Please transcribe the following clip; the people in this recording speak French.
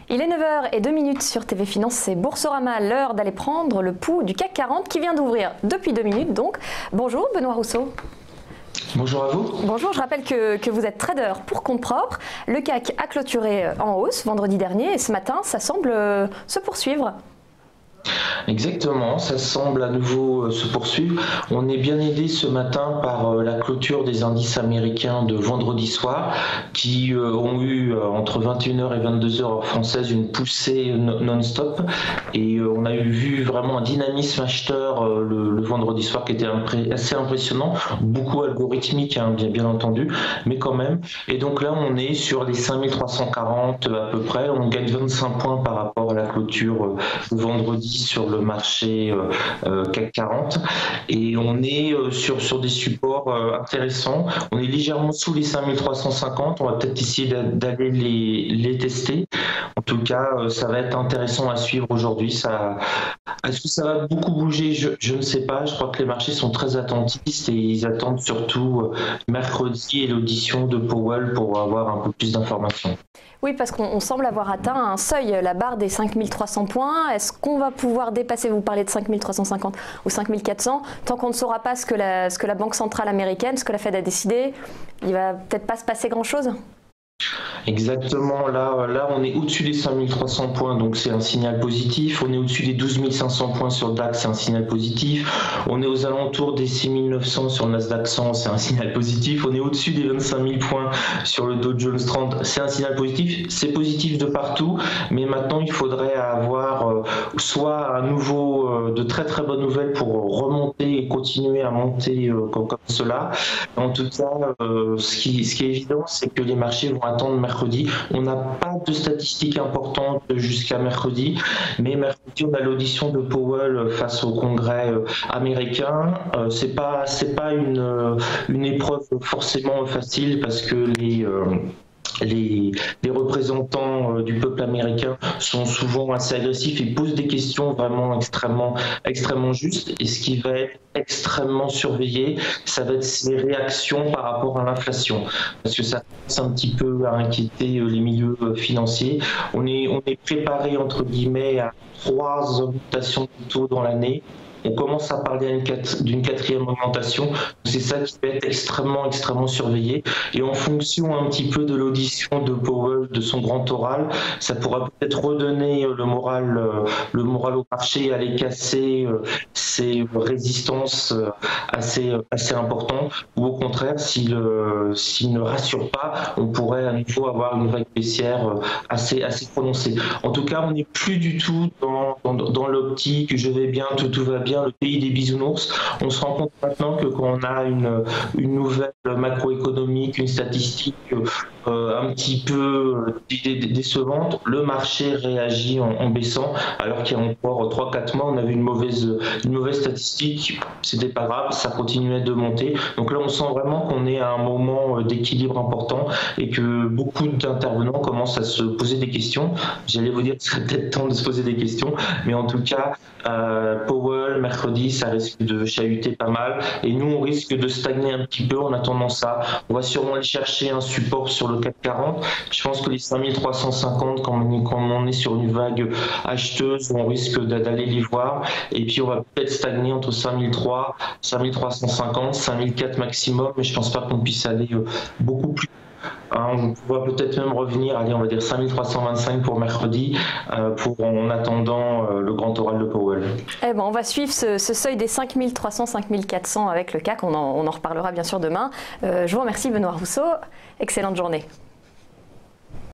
Il est 9h02 sur TV Finance, c'est Boursorama, l'heure d'aller prendre le pouls du CAC 40 qui vient d'ouvrir depuis 2 minutes donc. Bonjour Benoît Rousseau. Bonjour à vous. Bonjour, je rappelle que vous êtes trader pour compte propre. Le CAC a clôturé en hausse vendredi dernier et ce matin ça semble se poursuivre. Exactement, ça semble à nouveau se poursuivre. On est bien aidé ce matin par la clôture des indices américains de vendredi soir qui ont eu entre 21h et 22h heure française une poussée non-stop et on a vu vraiment un dynamisme acheteur le vendredi soir qui était assez impressionnant, beaucoup algorithmique bien entendu, mais quand même. Et donc là on est sur les 5340 à peu près, on gagne 25 points par rapport à la clôture de vendredi sur le marché CAC 40 et on est sur des supports intéressants. On est légèrement sous les 5350, on va peut-être essayer d'aller les tester. En tout cas, ça va être intéressant à suivre aujourd'hui. Est-ce que ça va beaucoup bouger? Je ne sais pas. Je crois que les marchés sont très attentistes et ils attendent surtout mercredi et l'audition de Powell pour avoir un peu plus d'informations. Oui, parce qu'on semble avoir atteint un seuil, la barre des 5300 points. Est-ce qu'on va pouvoir dépasser, vous parlez de 5350 ou 5400, tant qu'on ne saura pas ce que la Banque centrale américaine, ce que la Fed a décidé, il va peut-être pas se passer grand-chose? Exactement, là on est au-dessus des 5300 points, donc c'est un signal positif. On est au-dessus des 12 500 points sur le DAX, c'est un signal positif. On est aux alentours des 6900 sur le Nasdaq 100, c'est un signal positif. On est au-dessus des 25 000 points sur le Dow Jones 30, c'est un signal positif. C'est positif de partout, mais maintenant il faudrait avoir soit à nouveau de très très bonnes nouvelles pour remonter et continuer à monter comme cela. En tout cas, ce qui est évident, c'est que les marchés vont attendre mercredi. On n'a pas de statistiques importantes jusqu'à mercredi, mais mercredi on a l'audition de Powell face au Congrès américain. C'est pas une épreuve forcément facile parce que les représentants du peuple américain sont souvent assez agressifs et posent des questions vraiment extrêmement justes. Et ce qui va être extrêmement surveillé, ça va être les réactions par rapport à l'inflation. Parce que ça commence un petit peu à inquiéter les milieux financiers. On est préparé, entre guillemets, à 3 augmentations de taux dans l'année. On commence à parler d'une 4e augmentation. C'est ça qui va être extrêmement surveillé. Et en fonction un petit peu de l'audition de Powell, de son grand oral, ça pourra peut-être redonner le moral au marché et aller casser ces résistances assez importantes. Ou au contraire, s'il ne rassure pas, on pourrait à nouveau avoir une vague baissière assez prononcée. En tout cas, on n'est plus du tout dans l'optique je vais bien, tout va bien, le pays des bisounours. On se rend compte maintenant que quand on a une nouvelle macroéconomique, une statistique un petit peu décevante, le marché réagit en baissant, alors qu'il y a encore 3-4 mois, on avait une mauvaise statistique, c'était pas grave, ça continuait de monter. Donc là, on sent vraiment qu'on est à un moment d'équilibre important et que beaucoup d'intervenants commencent à se poser des questions. J'allais vous dire qu'il serait peut-être temps de se poser des questions, mais en tout cas, Powell, mercredi, ça risque de chahuter pas mal et nous, on risque de stagner un petit peu en attendant ça. On va sûrement aller chercher un support sur le CAC 40. Je pense que les 5350, quand on est sur une vague acheteuse, on risque d'aller les voir. Et puis on va peut-être stagner entre 5003, 5350, 5004 maximum, mais je pense pas qu'on puisse aller beaucoup plus. On va peut-être même revenir, allez, on va dire 5325 pour mercredi, en attendant le grand oral de Powell. Eh ben, on va suivre ce seuil des 5300, 5400 avec le CAC. On en reparlera bien sûr demain. Je vous remercie Benoît Rousseau. Excellente journée.